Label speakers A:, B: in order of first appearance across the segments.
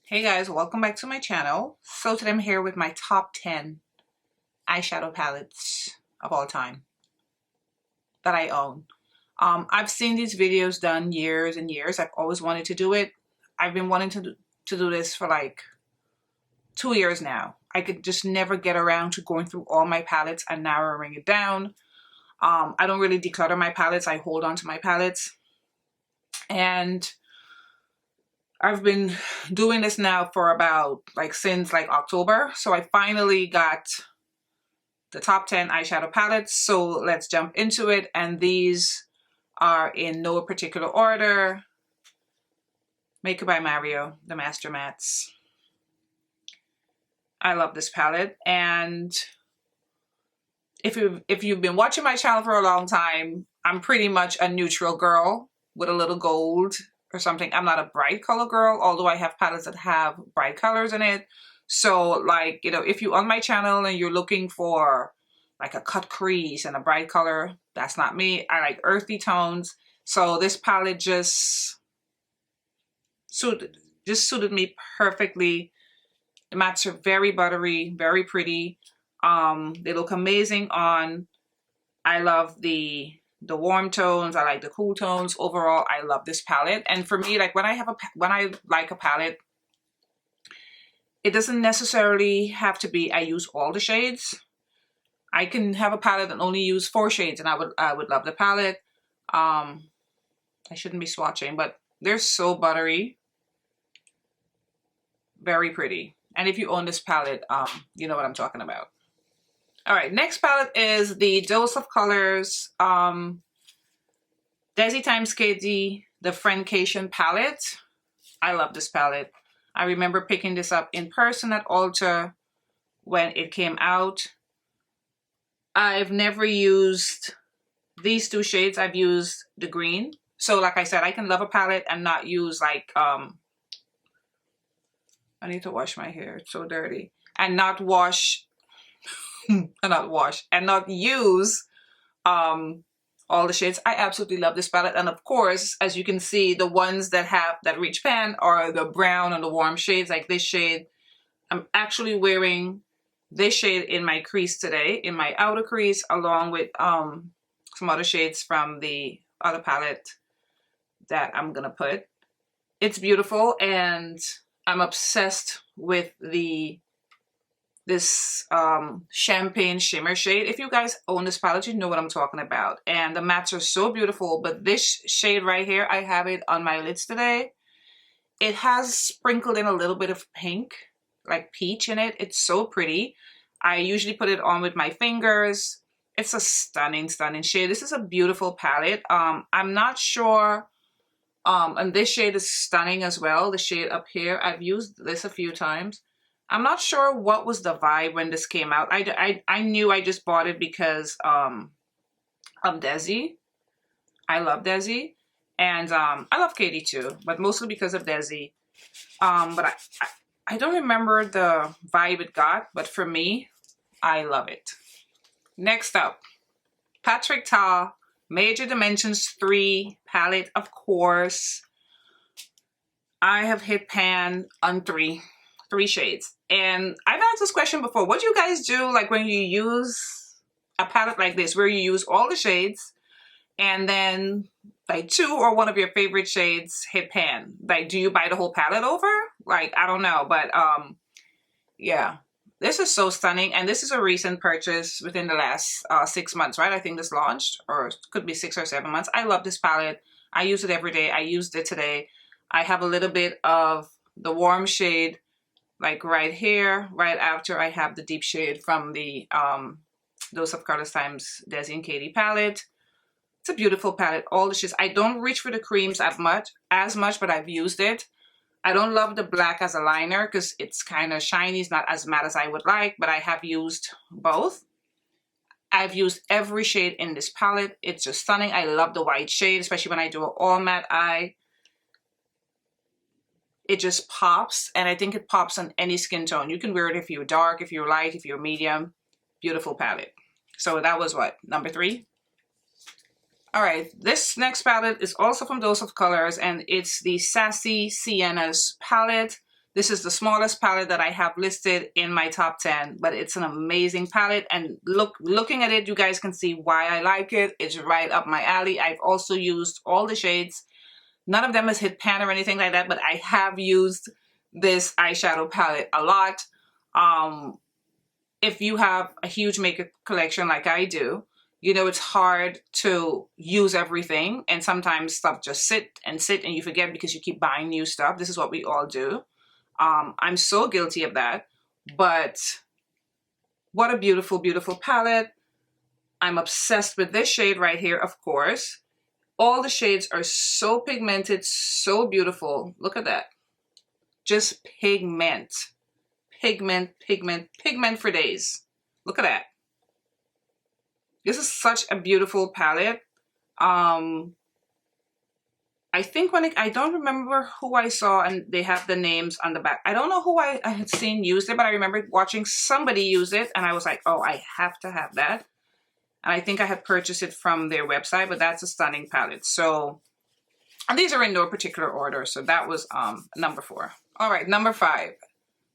A: Hey guys, welcome back to my channel. So today I'm here with my top 10 eyeshadow palettes of all time that I own. I've seen these videos done years and years. I've always wanted to do it. I've been wanting to do this for like 2 years now. I could just never get around to going through all my palettes and narrowing it down. I don't really declutter my palettes. I hold on to my palettes. And I've been doing this now for about since October. So I finally got the top 10 eyeshadow palettes. So let's jump into it. And these are in no particular order. Makeup by Mario, the Master Mattes. I love this palette. And if you've been watching my channel for a long time, I'm pretty much a neutral girl with a little gold or something. I'm not a bright color girl, although I have palettes that have bright colors in it. So if you're on my channel and you're looking for like a cut crease and a bright color, that's not me. I like earthy tones. So this palette just suited me perfectly. The mattes are very buttery, very pretty. They look amazing on. I love the warm tones. I like the cool tones. Overall, I love this palette. And for me, when I like a palette, it doesn't necessarily have to be I use all the shades. I can have a palette and only use 4 shades, and I would love the palette. I shouldn't be swatching, but they're so buttery, very pretty. And if you own this palette, you know what I'm talking about. All right, next palette is the Dose of Colors Desi times Katy, the Friendcation palette. I love this palette. I remember picking this up in person at Ulta when it came out. I've never used these 2 shades. I've used the green. So like I said, I can love a palette and not use I need to wash my hair. It's so dirty. And not wash and not use all the shades. I absolutely love this palette. And of course, as you can see, the ones that have that rich pan are the brown and the warm shades, like this shade. I'm actually wearing this shade in my crease today, in my outer crease, along with some other shades from the other palette that I'm gonna put. It's beautiful, and I'm obsessed with this champagne shimmer shade. If you guys own this palette, you know what I'm talking about. And the mattes are so beautiful, but this shade right here, I have it on my lids today. It has sprinkled in a little bit of pink, like peach in it. It's so pretty. I usually put it on with my fingers. It's a stunning, stunning shade. This is a beautiful palette. I'm not sure, and this shade is stunning as well. The shade up here, I've used this a few times. I'm not sure what was the vibe when this came out. I knew I just bought it because of Desi. I love Desi. And I love Katy too, but mostly because of Desi. But I don't remember the vibe it got, but for me, I love it. Next up, Patrick Ta Major Dimensions 3 palette, of course. I have hit pan on 3 shades. And I've asked this question before. What do you guys do when you use a palette like this, where you use all the shades and then 2 or 1 of your favorite shades hit pan? Do you buy the whole palette over? I don't know, but yeah. This is so stunning, and this is a recent purchase within the last 6 months, right? I think this launched, or it could be 6 or 7 months. I love this palette. I use it every day. I used it today. I have a little bit of the warm shade right here. Right after, I have the deep shade from the Dose of Colors times Desi and Katy palette. It's a beautiful palette. All the shades. I don't reach for the creams as much, but I've used it. I don't love the black as a liner because it's kind of shiny. It's not as matte as I would like, but I have used both. I've used every shade in this palette. It's just stunning. I love the white shade, especially when I do an all matte eye. It just pops, and I think it pops on any skin tone. You can wear it if you're dark, if you're light, if you're medium. Beautiful palette. So that was what, number 3? All right, this next palette is also from Dose of Colors, and it's the Sassy Siennas palette. This is the smallest palette that I have listed in my top 10, but it's an amazing palette. And looking at it, you guys can see why I like it. It's right up my alley. I've also used all the shades. None of them has hit pan or anything like that, but I have used this eyeshadow palette a lot. If you have a huge makeup collection like I do, you know it's hard to use everything, and sometimes stuff just sit and you forget because you keep buying new stuff. This is what we all do. I'm so guilty of that, but what a beautiful, beautiful palette. I'm obsessed with this shade right here, of course. All the shades are so pigmented, so beautiful. Look at that. Just pigment. Pigment, pigment, pigment for days. Look at that. This is such a beautiful palette. I think I don't remember who I saw, and they have the names on the back. I don't know who I had seen use it, but I remember watching somebody use it, and I was like, oh, I have to have that. And I think I had purchased it from their website, but that's a stunning palette. So, and these are in no particular order. So that was number 4. All right, number 5.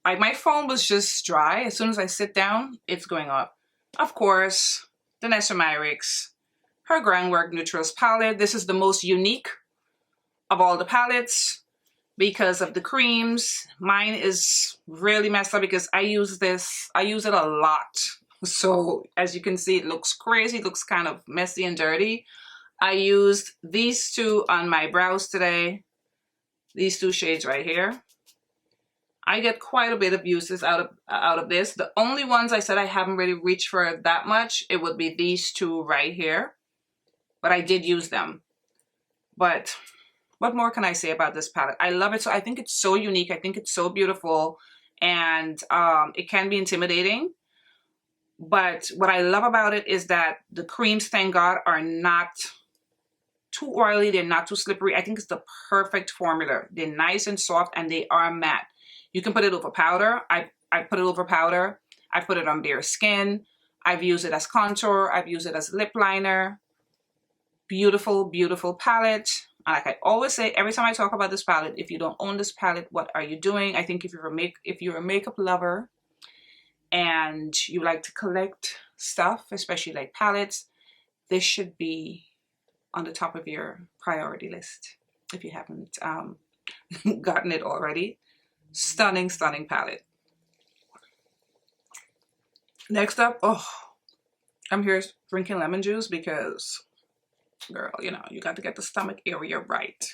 A: My phone was just dry. As soon as I sit down, it's going up. Of course, Danessa Myricks, her Groundwork Neutrals palette. This is the most unique of all the palettes because of the creams. Mine is really messed up because I use it a lot. So as you can see, it looks crazy. It looks kind of messy and dirty. I used these 2 on my brows today. These 2 shades right here. I get quite a bit of uses out of this. The only ones I said I haven't really reached for that much, it would be these 2 right here. But I did use them. But what more can I say about this palette? I love it. So I think it's so unique. I think it's so beautiful. And it can be intimidating. But what I love about it is that the creams, thank God, are not too oily. They're not too slippery. I think it's the perfect formula. They're nice and soft, and they are matte. You can put it over powder. I put it over powder. I put it on bare skin. I've used it as contour. I've used it as lip liner. Beautiful, beautiful palette. Like I always say, every time I talk about this palette, if you don't own this palette, what are you doing? I think if you're a makeup lover and you like to collect stuff, especially like palettes, this should be on the top of your priority list if you haven't gotten it already. Stunning, stunning palette. Next up, oh, I'm here drinking lemon juice because, girl, you know, you got to get the stomach area right.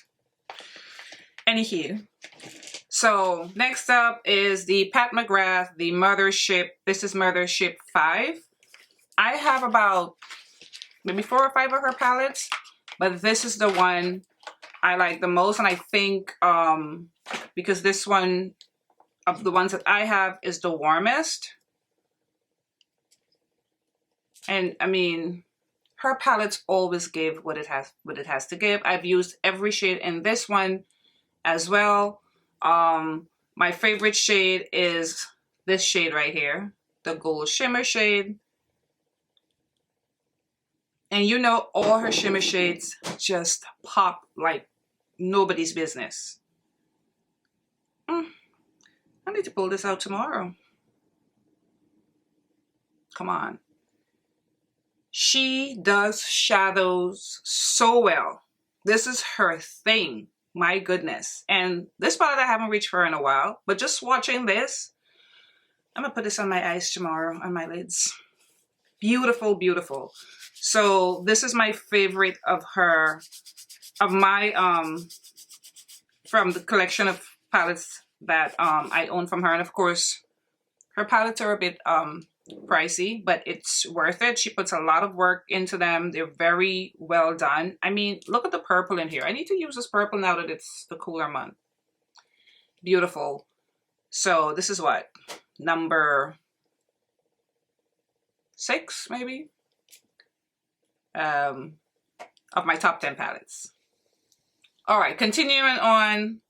A: Anywho, so next up is the Pat McGrath, the Mothership. This is Mothership 5. I have about maybe 4 or 5 of her palettes, but this is the one I like the most. And I think because this one of the ones that I have is the warmest. And I mean, her palettes always give what it has to give. I've used every shade in this one as well. My favorite shade is this shade right here, the gold shimmer shade. And you know, all her shimmer shades just pop like nobody's business. I need to pull this out tomorrow. Come on. She does shadows so well. This is her thing. My goodness. And this palette I haven't reached for in a while, but just watching this, I'm gonna put this on my eyes tomorrow, on my lids. Beautiful, beautiful. So this is my favorite of her, of my, from the collection of palettes that I own from her. And of course, her palettes are a bit pricey, but it's worth it. She puts a lot of work into them. They're very well done. I mean, look at the purple in here. I need to use this purple now that it's the cooler month. Beautiful. So this is what? Number 6, maybe? Of my top 10 palettes. All right, continuing on,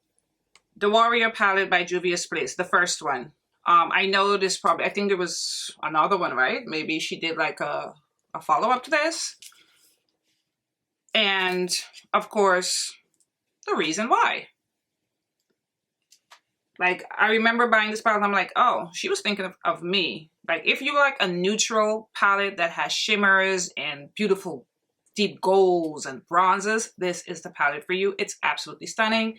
A: the Warrior palette by Juvias Place, the first one. I know this probably, I think there was another one, right? Maybe she did like a follow-up to this. And of course, the reason why. Like, I remember buying this palette, I'm like, oh, she was thinking of me. Like, if you like a neutral palette that has shimmers and beautiful deep golds and bronzes, this is the palette for you. It's absolutely stunning.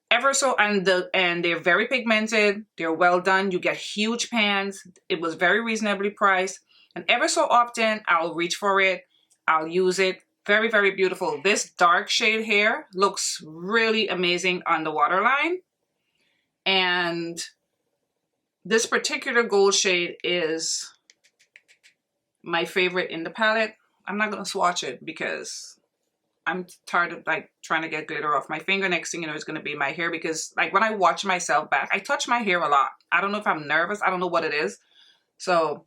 A: Ever so, and they're very pigmented. They're well done. You get huge pans. It was very reasonably priced. And ever so often, I'll reach for it. I'll use it. Very, very beautiful. This dark shade here looks really amazing on the waterline. And this particular gold shade is my favorite in the palette. I'm not going to swatch it because I'm tired of like trying to get glitter off my finger. Next thing you know, it's going to be my hair, because like when I watch myself back, I touch my hair a lot. I don't know if I'm nervous. I don't know what it is. So,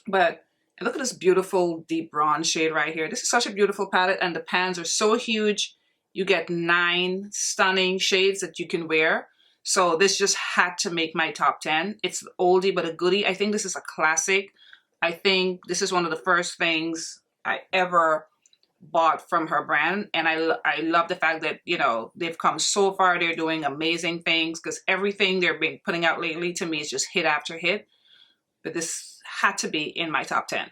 A: but look at this beautiful deep bronze shade right here. This is such a beautiful palette, and the pans are so huge. You get 9 stunning shades that you can wear. So this just had to make my top 10. It's an oldie but a goodie. I think this is a classic. I think this is one of the first things I ever bought from her brand, and I love the fact that, you know, they've come so far. They're doing amazing things, because everything they're been putting out lately to me is just hit after hit. But this had to be in my top 10.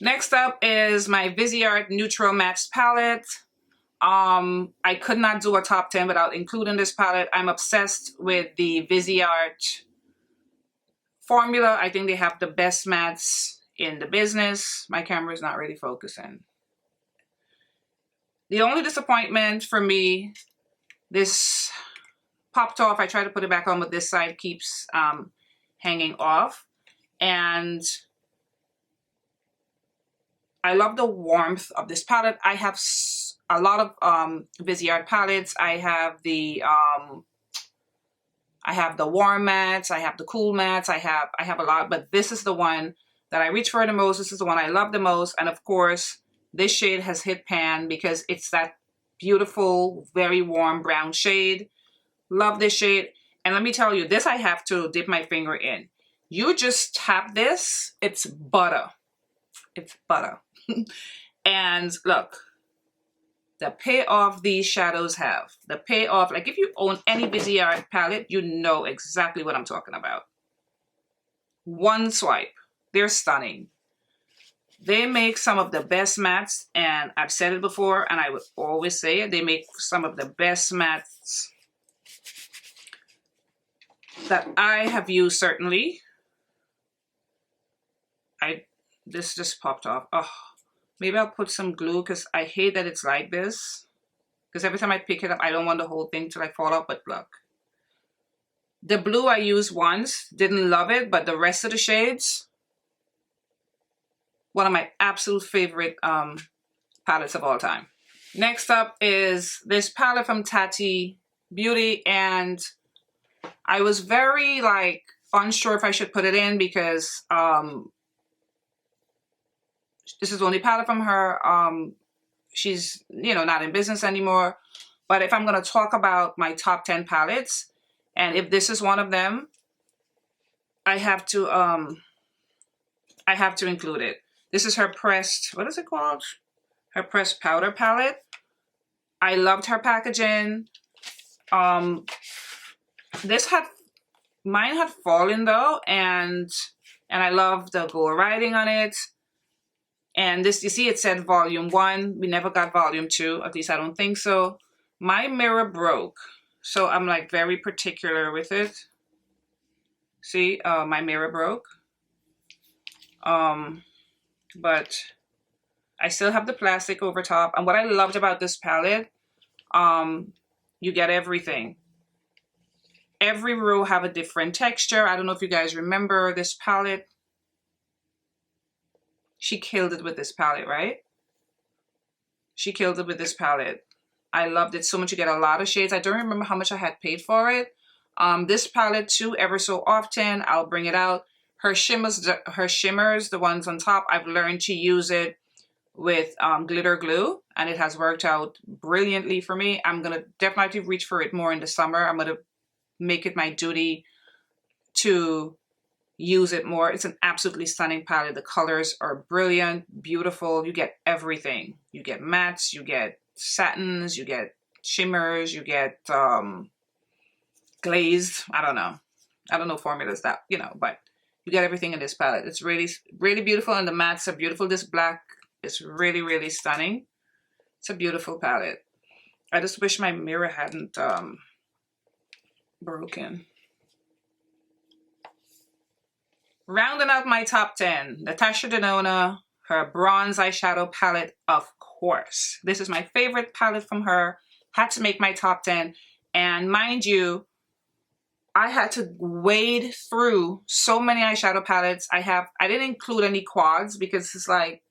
A: Next up is my Viseart Neutral Matched Palette. I could not do a top 10 without including this palette. I'm obsessed with the Viseart formula. I think they have the best mattes in the business. My camera is not really focusing. The only disappointment for me, this popped off. I tried to put it back on, but this side keeps hanging off. And I love the warmth of this palette. I have a lot of Viseart palettes. I have the warm mattes. I have the cool mattes. I have a lot, but this is the one that I reach for the most. This is the one I love the most. And of course, this shade has hit pan because it's that beautiful, very warm brown shade. Love this shade. And let me tell you, this I have to dip my finger in. You just tap this, it's butter. It's butter. And look, the payoff these shadows have. The payoff, like if you own any Viseart palette, you know exactly what I'm talking about. One swipe, they're stunning. They make some of the best mattes, and I've said it before, and I would always say it, they make some of the best mattes that I have used, certainly. This just popped off. Oh, maybe I'll put some glue, because I hate that it's like this. Because every time I pick it up, I don't want the whole thing to like fall off, but look. The blue I used once, didn't love it, but the rest of the shades, one of my absolute favorite palettes of all time. Next up is this palette from Tati Beauty, and I was very like unsure if I should put it in, because this is the only palette from her. She's, you know, not in business anymore. But if I'm going to talk about my top 10 palettes, and if this is one of them, I have to include it. This is her pressed, what is it called? Her pressed powder palette. I loved her packaging. Mine had fallen though, and I love the gold writing on it. And this, you see, it said volume 1. We never got volume 2, at least I don't think so. My mirror broke, so I'm like very particular with it. See, my mirror broke. But I still have the plastic over top. And what I loved about this palette, you get everything. Every row have a different texture. I don't know if you guys remember this palette. She killed it with this palette, right? She killed it with this palette. I loved it so much. You get a lot of shades. I don't remember how much I had paid for it. This palette too, ever so often, I'll bring it out. Her shimmers, the ones on top, I've learned to use it with glitter glue, and it has worked out brilliantly for me. I'm going to definitely reach for it more in the summer. I'm going to make it my duty to use it more. It's an absolutely stunning palette. The colors are brilliant, beautiful. You get everything. You get mattes, you get satins, you get shimmers, you get glazed. I don't know. I don't know formulas that, you know, but you get everything in this palette. It's really, really beautiful, and the mattes are beautiful. This black is really, really stunning. It's a beautiful palette. I just wish my mirror hadn't broken. Rounding out my top 10, Natasha Denona, her bronze eyeshadow palette, of course. This is my favorite palette from her. Had to make my top 10. And mind you, I had to wade through so many eyeshadow palettes. I didn't include any quads because it's like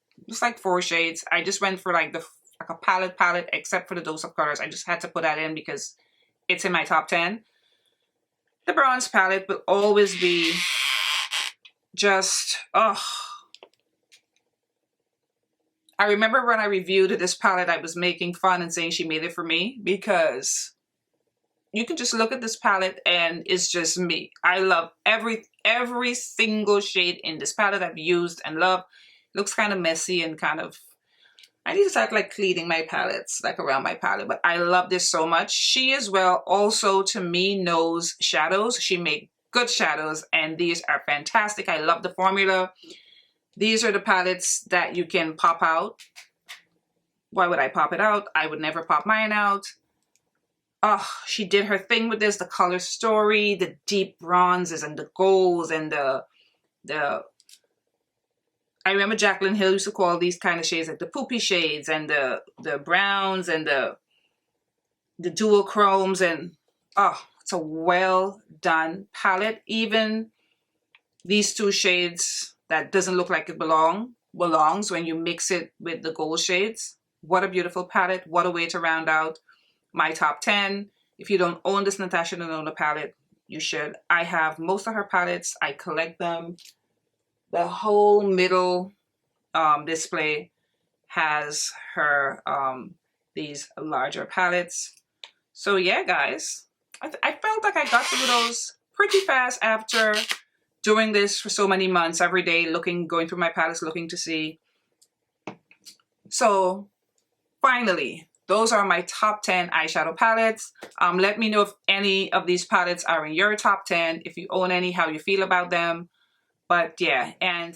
A: 4 shades. I just went for like a palette, except for the Dose of Colors. I just had to put that in because it's in my top 10. The bronze palette will always be just, oh. I remember when I reviewed this palette, I was making fun and saying she made it for me, because you can just look at this palette and it's just me. I love every single shade in this palette I've used and love. It looks kind of messy and kind of, I need to start like cleaning my palettes, like around my palette, but I love this so much. She as well also, to me, knows shadows. She made good shadows, and these are fantastic. I love the formula. These are the palettes that you can pop out. Why would I pop it out? I would never pop mine out. Oh, she did her thing with this. The color story, the deep bronzes and the golds and the I remember Jaclyn Hill used to call these kind of shades like the poopy shades, and the browns and the dual chromes, and oh, it's a well done palette. Even these 2 shades that doesn't look like it belongs when you mix it with the gold shades. What a beautiful palette. What a way to round out my top 10. If you don't own this Natasha Denona palette, you should. I have most of her palettes. I collect them. The whole middle display has her these larger palettes. So yeah, guys, I felt like I got through those pretty fast after doing this for so many months, every day going through my palettes, looking to see. So finally, those are my top 10 eyeshadow palettes. Let me know if any of these palettes are in your top 10, if you own any, how you feel about them. But yeah, and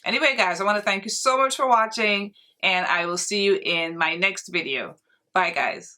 A: anyway, guys, I want to thank you so much for watching, and I will see you in my next video. Bye, guys.